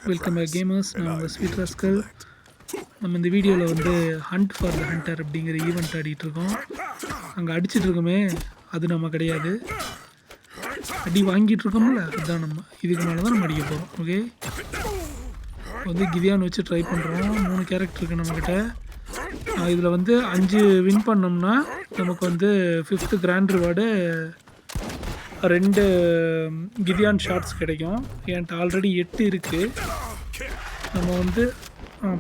Welcome back gamers. நான் உங்கள் sweet rascal. நம்ம இந்த வீடியோவில் வந்து ஹண்ட் ஃபார் த ஹண்டர் அப்படிங்கிற ஈவெண்ட் ஆடிட்டுருக்கோம். அங்கே அடிச்சிட்ருக்கோமே அது நம்ம கிடையாது, அடி வாங்கிட்டுருக்கோம்ல அதுதான் நம்ம. இதுக்கு மேலே தான் நம்ம அடிக்க போகிறோம். ஓகே, வந்து கிதியான் வச்சு ட்ரை பண்ணுறோம். 3 கேரக்டர் இருக்குது நம்மக்கிட்ட. இதில் வந்து 5 வின் பண்ணோம்னா நமக்கு வந்து 5th கிராண்ட் ரிவார்டு 2 கிதியான் ஷார்ட்ஸ் கிடைக்கும். என்கிட்ட ஆல்ரெடி 8 இருக்குது. நம்ம வந்து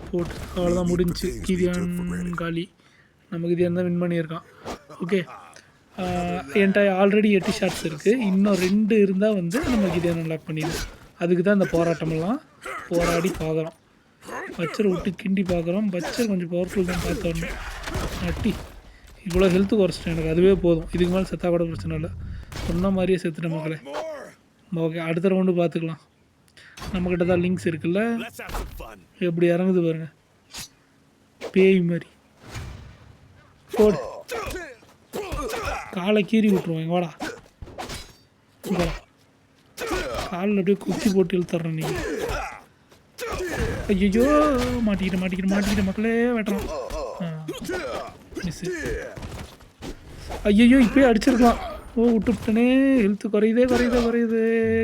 போட்டு அவ்வளோதான், முடிஞ்சு. கிதியான் காலி. நம்ம கிதியான் தான் வின் பண்ணியிருக்கான். ஓகே, என்கிட்ட ஆல்ரெடி 8 ஷார்ட்ஸ் இருக்குது. இன்னும் 2 இருந்தால் வந்து நம்ம கிதியான் அன்லாக் பண்ணிடுவோம். அதுக்கு தான் இந்த போராட்டமெல்லாம் போராடி பார்க்குறோம். பச்சரை விட்டு கிண்டி பார்க்குறோம். பச்சர் கொஞ்சம் பவர்ஃபுல் தான் பார்த்து வரணும். அட்டி இவ்வளோ ஹெல்த்து குறைச்சிட்டேன், எனக்கு அதுவே போதும். இதுக்கு மேலே செத்தா கூட பிரச்சனை இல்லை. சொன்ன மாதிரியே செத்துட்டேன் மக்களே. ஓகே, அடுத்த ரவுண்டு பார்த்துக்கலாம். நம்மக்கிட்ட தான் லிங்க்ஸ் இருக்குல்ல, எப்படி இறங்குது பாருங்க, பேய் மாதிரி. போடு, காலை கீறி விட்டுருவோம். வாடா, காலில் அப்படியே குச்சி போட்டு இழுத்துறேன். நீங்கள் ஐயோ மாட்டிக்கிட்டேன் மக்களே. வெட்டுறோம். மிஸ்ஸு. ஐயோ இப்போயே அடிச்சிருக்கலாம். விட்டுவிட்டனே. ஹெல்த்து குறையுது.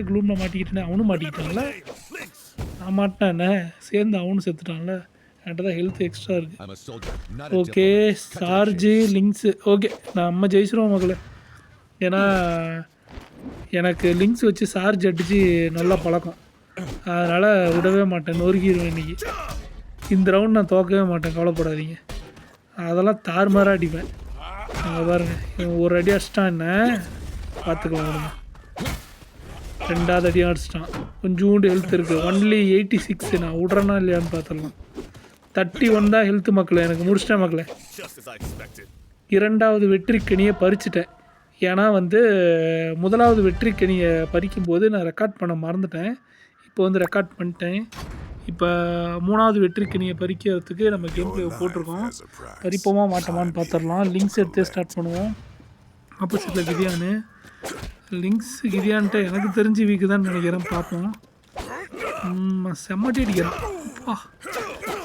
க்ளூமில் மாட்டிக்கிட்டேனே. அவனும் மாட்டிக்கிட்டான்ல, நான் மாட்டினேண்ணே. சேர்ந்து அவனும் செத்துட்டான்ல. என்கிட்ட தான் ஹெல்த் எக்ஸ்ட்ரா இருக்குது. Okay, charge links. ஓகே, நம்ம ஜெயிச்சிருவோம் மக்களே. ஏன்னா எனக்கு லிங்க்ஸ் வச்சு சார்ஜ் அடித்து நல்லா பழக்கம். அதனால் விடவே மாட்டேன், நொறுக்கிடுவேன். இன்றைக்கி இந்த ரவுண்ட் நான் தோக்கவே மாட்டேன், கவலைப்படாதீங்க. அதெல்லாம் தாறுமாறாக அடிப்பேன். அங்கே பாருங்கள், ஒரு அடி அடிச்சிட்டான். என்ன பார்த்துக்கலாம் விடுங்க. 2வது அடியும் அடிச்சிட்டான். கொஞ்சோண்டு ஹெல்த் இருக்குது. ஒன்லி 86. நான் விட்றேனா இல்லையான்னு பார்த்துடலாம். 31 தான் ஹெல்த்து மக்களே. எனக்கு முடிச்சிட்டேன் மக்களே. 2வது வெற்றிக்கனியை பறிச்சிட்டேன். ஏன்னா வந்து 1வது வெற்றிக்கனியை பறிக்கும்போது நான் ரெக்கார்ட் பண்ண மறந்துட்டேன். இப்போ வந்து ரெக்கார்ட் பண்ணிட்டேன். இப்போ 3வது வெற்றிக்கனியை பறிக்கிறதுக்கு நம்ம கேம் பிளே போட்டிருக்கோம். பறிப்போமா மாட்டோமான்னு பார்த்துடலாம். லிங்க்ஸ் எடுத்து ஸ்டார்ட் பண்ணுவோம். ஆப்போசிட்டில் கிதியானு. லிங்க்ஸ் கிதியான்ட்டு எனக்கு தெரிஞ்சு வீக்கு தான் நினைக்கிறேன். பார்ப்போம். செம்மட்டி அடிக்கிறான். அப்பா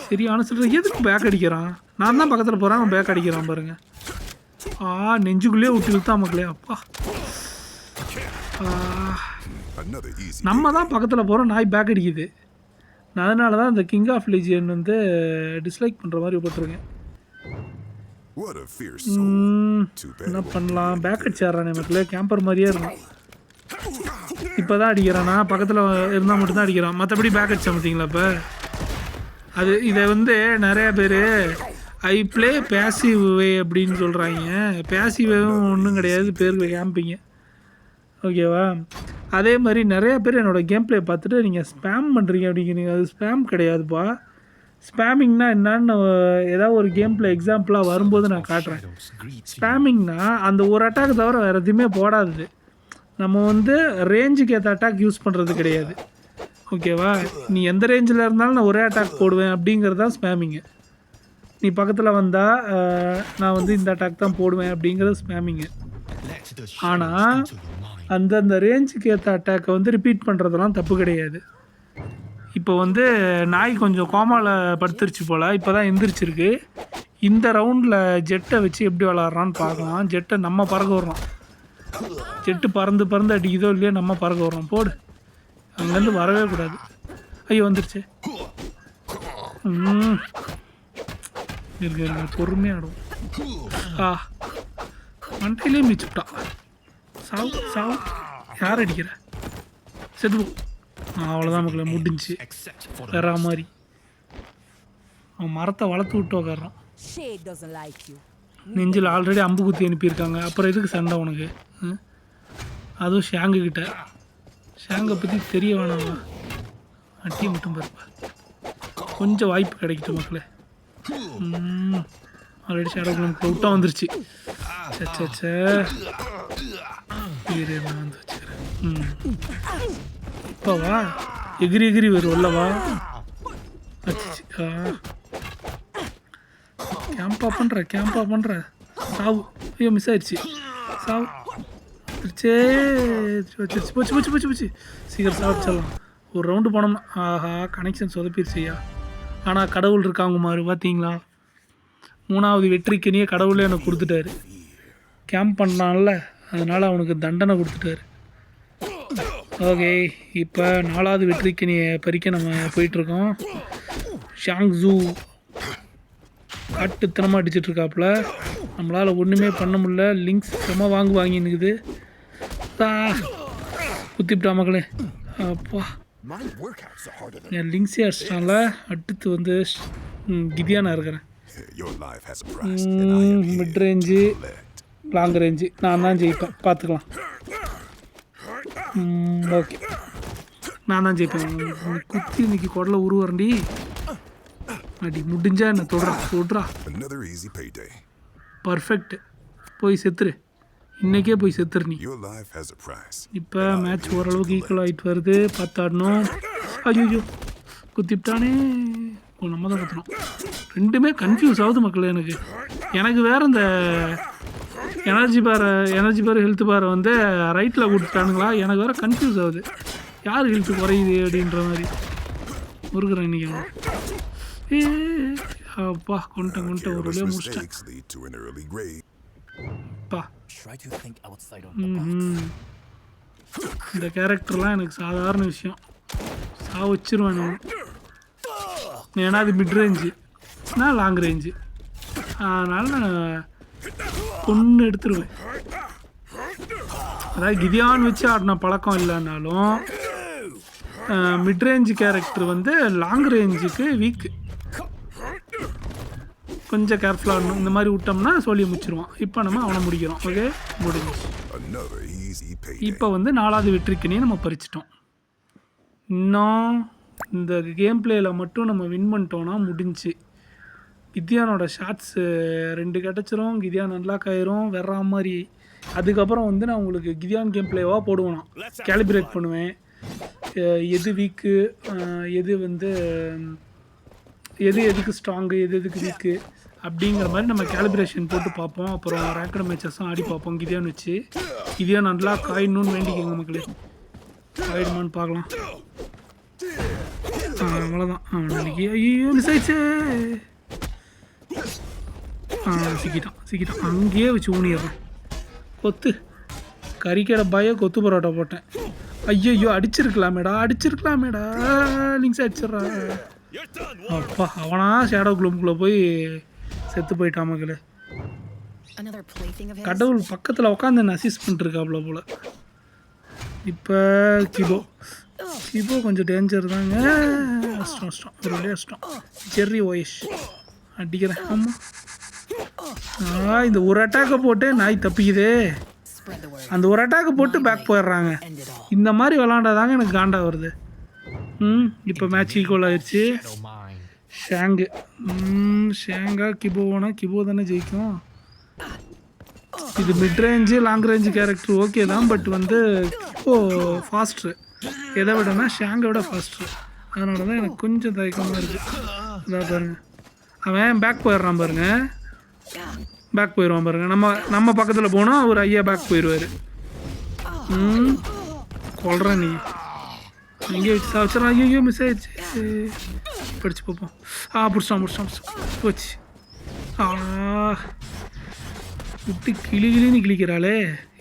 சரியான சொல்கிற. எதுக்கு பேக் அடிக்கிறான்? நான் தான் பக்கத்தில் போகிறேன், அவன் பேக் அடிக்கிறான் பாருங்கள். நெஞ்சுக்குள்ளேயே விட்டு இழுத்தான் மக்களே. அப்பா, நம்ம தான் பக்கத்தில் போகிறோம், நாய் பேக் அடிக்குது. நான் அதனால தான் இந்த கிங் ஆஃப் லீஜியன் வந்து டிஸ்லைக் பண்ணுற மாதிரி போட்டிருக்கேன். என்ன பண்ணலாம்? பேக் அடிச்சாடுறானே மக்களே. கேம்பர் மாதிரியே இருக்கும். இப்போ தான் அடிக்கிறானா? பக்கத்தில் இருந்தால் மட்டும்தான் அடிக்கிறான். மற்றபடி பேக் அடிச்சா பார்த்தீங்களா? இப்போ அது இதை வந்து நிறையா பேர் ஐ ப்ளே பேசிவ் வே அப்படின்னு சொல்கிறாங்க. பேசிவும் ஒன்றும் கிடையாது, பேருக்கு கேம்பிங்க. ஓகேவா? அதே மாதிரி நிறையா பேர் என்னோடய கேம் ப்ளே பார்த்துட்டு நீங்கள் ஸ்பேம் பண்ணுறீங்க அப்படிங்கிறீங்க. அது ஸ்பேம் கிடையாதுப்பா. ஸ்பேமிங்னா என்னான்னு ஏதாவது ஒரு கேம் ப்ளே எக்ஸாம்பிளாக வரும்போது நான் காட்டுறேன். ஸ்பேமிங்னா அந்த ஒரு அட்டாக் தவிர வேறு எதுவுமே போடாது. நம்ம வந்து ரேஞ்சுக்கு ஏற்ற அட்டாக் யூஸ் பண்ணுறது கிடையாது. ஓகேவா? நீ எந்த ரேஞ்சில் இருந்தாலும் நான் ஒரே அட்டாக் போடுவேன் அப்படிங்கிறது தான் ஸ்பேமிங்கு. நீ பக்கத்தில் வந்தால் நான் வந்து இந்த அட்டாக் தான் போடுவேன் அப்படிங்கிறது ஸ்பேமிங்கு. ஆனால் அந்தந்த ரேஞ்சுக்கு ஏற்ற அட்டாக்கை வந்து ரிப்பீட் பண்ணுறதெல்லாம் தப்பு கிடையாது. இப்போ வந்து நாய் கொஞ்சம் கோமாவில் படுத்துருச்சு போல், இப்போ தான் எந்திரிச்சிருக்கு. இந்த ரவுண்டில் ஜெட்டை வச்சு எப்படி விளாட்றான்னு பார்க்கலாம். ஜெட்டை நம்ம பறக்க விட்றோம். ஜெட்டு பறந்து அடிக்குதோ இல்லையோ நம்ம பறக்க விட்றோம். போடு, அங்கேருந்து வரவே கூடாது. ஐயோ வந்துருச்சு. இருக்க பொறுமையாக ஆடும். மண்டையிலே மிச்சுட்டான். சாவு. யார் அடிக்கிற? செத்து போ. அவ்வளோதான் மக்களே, முடிஞ்சு. வேற மாதிரி அவன் மரத்தை வளர்த்து விட்டு உக்காடுறான். நெஞ்சில் ஆல்ரெடி அம்பு குத்தி அனுப்பியிருக்காங்க. அப்புறம் எதுக்கு சண்டை உனக்கு? அதுவும் ஷாங்கு கிட்ட. ஷாங்கை பற்றி தெரிய வேணாமா? அட்டியை மட்டும் பாருப்பா. கொஞ்சம் வாய்ப்பு கிடைக்கட்டும் மக்களே. ஆல்ரெடி ஷேடோ நமக்கு விட்டா வந்துருச்சு. சே நான் வந்து வச்சுக்கிறேன். இப்போவா எகிரி வரும் உள்ளவா? கேம்பா பண்ணுற சாவு. ஐயோ மிஸ் ஆயிடுச்சு. சாவு போச்சு. சீக்கிரம் சாப்பிடலாம். ஒரு ரவுண்டு போனோம்னா ஆஹா கனெக்ஷன் சொதப்பிடுச்சியா. ஆனால் கடவுள் இருக்காங்க மாறு பார்த்தீங்களா. 3வது வெற்றிக்கனியே கடவுளே எனக்கு கொடுத்துட்டாரு. கேம்ப் பண்ணான்ல அதனால் அவனுக்கு தண்டனை கொடுத்துட்டாரு. ஓகே இப்போ 4வது வெற்றிக்கனியை பறிக்க நம்ம போயிட்டுருக்கோம். ஷாங்ஸூ காட்டுத்தனமாக அடிச்சிட்ருக்காப்புல. நம்மளால் ஒன்றுமே பண்ண முடியல. லிங்க்ஸ் செம்ம வாங்கினுக்குது. குத்திவிட்டா மக்களே. அப்பா என் லிங்க்ஸே அடிச்சிட்டான்ல. அடுத்து வந்து கிதியானா இருக்கிறேன். மிட் ரேஞ்சு லாங் ரேஞ்சு நான் தான் ஜெயிப்பேன். பார்த்துக்கலாம். ஓகே நான் தான் ஜெயிப்பேன். குத்தி இன்னைக்கு குடலை உருவரண்டி அடி முடிஞ்சா என்ன தொடுறா. பர்ஃபெக்ட். போய் செத்துரு. இன்றைக்கே போய் செத்துரு நீ. இப்போ மேட்ச் ஓரளவுக்கு ஈக்குவல் ஆகிட்டு வருது. பார்த்தாடணும். ஐயோ குத்திவிட்டானே. நம்ம தான் கற்றுனோம். ரெண்டுமே கன்ஃபியூஸ் ஆகுது மக்கள். எனக்கு வேறு இந்த எனர்ஜி பார் ஹெல்த் பாரை வந்து ரைட்டில் கொடுத்துட்டானுங்களா. எனக்கு வேறு கன்ஃபியூஸ் ஆகுது. யார் ஹெல்த்து குறையுது அப்படின்ற மாதிரி முருகிறேன் இன்றைக்கி. அப்பா கொண்டேன் ஒரு வழியாக முடிச்சிட்டேன். இந்த கேரக்டர்லாம் எனக்கு சாதாரண விஷயம். வச்சிருவேன் நான். ஏன்னா அது மிட் ரேஞ்சு நான் லாங் ரேஞ்சு. அதனால் நான் ஒன்று எடுத்துருவேன். அதாவது கிதியான் வச்சு ஆடின பழக்கம் இல்லைன்னாலும் மிட் ரேஞ்சு கேரக்டர் வந்து லாங் ரேஞ்சுக்கு வீக்கு. கொஞ்சம் கேர்ஃபுல்லாக ஆடணும். இந்த மாதிரி விட்டோம்னா சொல்லி முடிச்சிருவான். இப்போ நம்ம அவனை முடிக்கிறோம். ஓகே முடிஞ்சு. இப்போ வந்து 4வது வெற்றிக்கனியை நம்ம பறிச்சிட்டோம். இன்னும் இந்த கேம் பிளேயில் மட்டும் நம்ம வின் பண்ணிட்டோன்னா முடிஞ்சு. கிதியானோட ஷாட்ஸு 2 கிடச்சிரும். கிதியான் அன்லாக் ஆயிரும் வேற மாதிரி. அதுக்கப்புறம் வந்து நான் உங்களுக்கு கிதியான் கேம் பிளேவாக போடுவேன். நான் கேலிப்ரேட் பண்ணுவேன். எது வீக்கு, எது வந்து எதுக்கு ஸ்ட்ராங்கு, எதுக்கு வீக்கு அப்படிங்கிற மாதிரி நம்ம கேலிப்ரேஷன் போட்டு பார்ப்போம். அப்புறம் ரேங்கட் மேட்சஸும் ஆடி பார்ப்போம் கிதியான் வச்சு. கிதியான் அன்லாக் ஆயிடணும்னு வேண்டிக்கோங்க மக்களே. ஆயிடுமான்னு பார்க்கலாம். அவ்வளோதான். நாளைக்கு ஐயோ மிஸ் ஆயிடுச்சே. சிக்கிட்டான். அங்கேயே வச்சு ஊனிடுறேன். கொத்து கறிக்கடை கொத்து பரோட்டா போட்டேன். ஐயோ அடிச்சிருக்கலாமேடா. லிங்க்ஸ் அடிச்சிட்றா. அப்பா அவனா ஷேடோ குளூம்குள்ளே போய் செத்து போயிட்டான் மக்களே. கடவுள் பக்கத்தில் உட்காந்து என்ன அசிஸ்ட் பண்ணிட்டுருக்காப்புல போல். இப்போ கிபோ கொஞ்சம் டேஞ்சர் தாங்க. கஷ்டம் ஒரு வழியாக கஷ்டம். ஜெர்ரி ஓயஷ் அடிக்கிறேன். ஆமாம் இந்த ஒரு அட்டாக்கை போட்டு நாய் தப்பிக்குதே. அந்த ஒரு அட்டாக்கை போட்டு பேக் போயிடுறாங்க. இந்த மாதிரி விளாண்டாதாங்க எனக்கு காண்டா வருது. இப்போ மேட்ச் ஈக்குவல் ஆயிடுச்சு. ஷேங்கா கிபோனா கிபோ தானே ஜெயிக்கும். இது mid range long range character okay தான். பட் வந்து கிபோ ஃபாஸ்ட்ரு. எதை விடனா ஷேங்கை விட ஃபாஸ்ட்ரு. அதனால தான் எனக்கு கொஞ்சம் தயக்கமாக இருக்குது. அதான் பாருங்கள் அவன் பேக் போயிடுறான் பாருங்கள். நம்ம பக்கத்தில் போனால் அவர் ஐயா பேக் போயிடுவார். கொள்றேன் நீ அங்கேயே வச்சு சாப்பிட்றான். ஐயோ மிஸ் ஆயிடுச்சு. படிச்சு பார்ப்போம். பிடிச்சான் போச்சு. விட்டு கிளின்னு கிளிக்கிறாளே.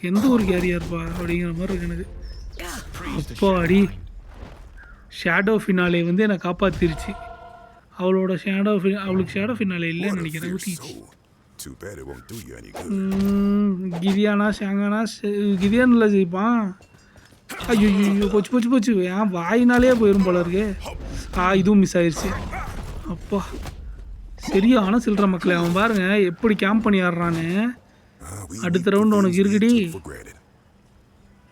எந்த ஒரு கேரியா இருப்பா அப்படிங்கிற மாதிரி இருக்கு எனக்கு. அப்போ அடி ஷேடோ ஃபினாலே வந்து என்னை காப்பாற்றிருச்சு. அவளுக்கு ஷேடோ ஃபினாலே இல்லைன்னு நினைக்கிறேன். கிதியானா ஷாங்கானா கிதியானில் ஜெயிப்பான். ஐயோ போச்சு. ஏன் வாயினாலே போயிடும் போல இருக்கு. இதுவும் மிஸ் ஆயிடுச்சு. அப்பா சரியான சில்லற மக்களே. அவன் பாருங்க எப்படி கேம்ப் பண்ணி ஆடுறான்னு. அடுத்த ரவுண்டு உனக்கு இருக்குடி.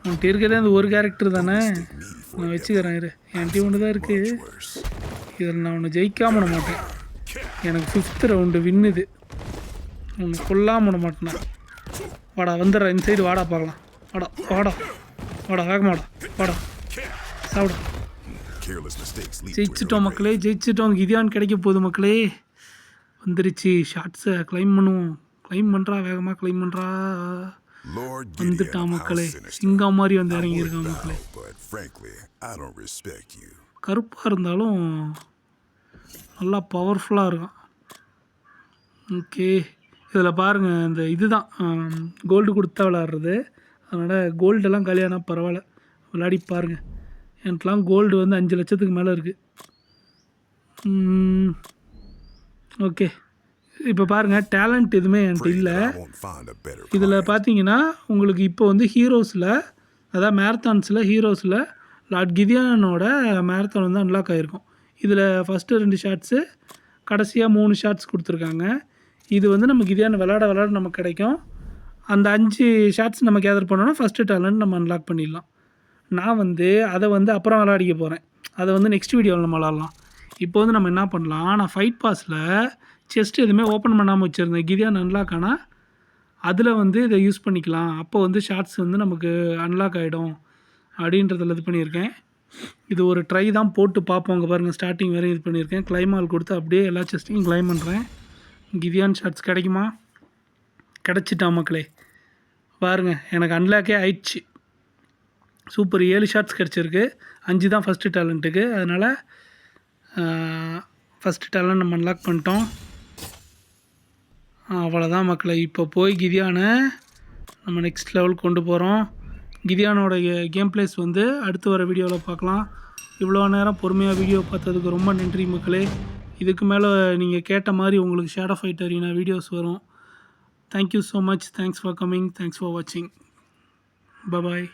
உன்கிட்ட இருக்கிறதே அந்த ஒரு கேரக்டர் தானே. நான் வச்சுக்கிறேன் இரு. என்கிட்ட ஒன்று தான் இருக்குது. இதில் நான் ஒன்று ஜெயிக்காம விட மாட்டேன். எனக்கு 5th ரவுண்டு வின்னுது. ஒன்று கொல்லாம விட மாட்டேனா. வாடா வந்துடுறேன். இந்த சைடு வாடா பார்க்கலாம். வாடா வேகமாடா. வாடா சாப்பிட. ஜெயிச்சிட்டோம் மக்களே, ஜெயிச்சிட்டோம். கிதியான் கிடைக்க போகுது மக்களே. வந்துருச்சு. ஷார்ட்ஸை கிளைம் பண்ணுவோம். கிளைம் பண்ணுறா வேகமாக கிளைம் பண்ணுறா. Lord Gideon வந்துட்டான் of மக்களே, House Sinister. சிங்கம் மாதிரி வந்து I would இறங்கியிருக்கான் மக்களே. bow, but frankly, I don't respect you. கருப்பாக இருந்தாலும் நல்லா பவர்ஃபுல்லாக இருக்கும். ஓகே, இதில் பாருங்கள், இந்த இதுதான் கோல்டு கொடுத்தா விளாட்றது. அதனால் கோல்டெல்லாம் காலியானா பரவாயில்ல, விளையாடி பாருங்கள். எனக்குலாம் கோல்டு வந்து 5 லட்சத்துக்கு மேலே இருக்குது. ஓகே, இப்போ பாருங்கள், டேலண்ட் எதுவுமே என்கிட்ட Pray இல்லை. that I won't find a better இதில் client. பார்த்தீங்கன்னா உங்களுக்கு இப்போ வந்து ஹீரோஸில், அதாவது மேரத்தான்ஸில் ஹீரோஸில் லார்ட் கிதியானோட மேரத்தான் வந்து அன்லாக் ஆகிருக்கும். இதில் ஃபஸ்ட்டு 2 ஷாட்ஸு, கடைசியாக 3 ஷாட்ஸ் கொடுத்துருக்காங்க. இது வந்து நம்ம கிதியான் விளாட நமக்கு கிடைக்கும். அந்த 5 ஷாட்ஸ் நம்ம கேதர் பண்ணோன்னா ஃபஸ்ட்டு டேலண்ட் நம்ம அன்லாக் பண்ணிடலாம். நான் வந்து அதை வந்து அப்புறம் விளாடிக்க போகிறேன். அதை வந்து நெக்ஸ்ட் வீடியோவில் நம்ம விளாட்லாம். இப்போ வந்து நம்ம என்ன பண்ணலாம், நான் ஃபைட் பாஸில் செஸ்ட் எதுவுமே ஓப்பன் பண்ணாமல் வச்சுருந்தேன். கிதியான் அன்லாக் ஆனால் அதில் வந்து இதை யூஸ் பண்ணிக்கலாம். அப்போ வந்து ஷார்ட்ஸ் வந்து நமக்கு அன்லாக் ஆகிடும் அப்படின்றதில் இது பண்ணியிருக்கேன். இது ஒரு ட்ரை தான், போட்டு பார்ப்போம். அங்கே பாருங்கள், ஸ்டார்டிங் வேறு இது பண்ணியிருக்கேன். கிளைமால் கொடுத்து அப்படியே எல்லா செஸ்ட்டையும் கிளைம் பண்ணுறேன். கிதியான் ஷார்ட்ஸ் கிடைக்குமா? கிடச்சிட்டான் மக்களே. பாருங்கள், எனக்கு அன்லாக்கே ஆயிடுச்சு. சூப்பர், 7 ஷார்ட்ஸ் கிடச்சிருக்கு. 5 தான் ஃபஸ்ட்டு டேலண்ட்டுக்கு. அதனால் ஃபஸ்ட்டு டேலண்ட் நம்ம அன்லாக் பண்ணிட்டோம். அவ்வளோதான் மக்களை. இப்போ போய் கிதியானை நம்ம நெக்ஸ்ட் லெவல் கொண்டு போகிறோம். கிதியானோட கேம் பிளேஸ் வந்து அடுத்து வர வீடியோவில் பார்க்கலாம். இவ்வளோ நேரம் பொறுமையாக வீடியோ பார்த்ததுக்கு ரொம்ப நன்றி மக்களே. இதுக்கு மேலே நீங்கள் கேட்ட மாதிரி உங்களுக்கு ஷேடோ ஃபைட் அரீனா வீடியோஸ் வரும். Thank you so much. Thanks for coming. Thanks for வாட்சிங். பாய்.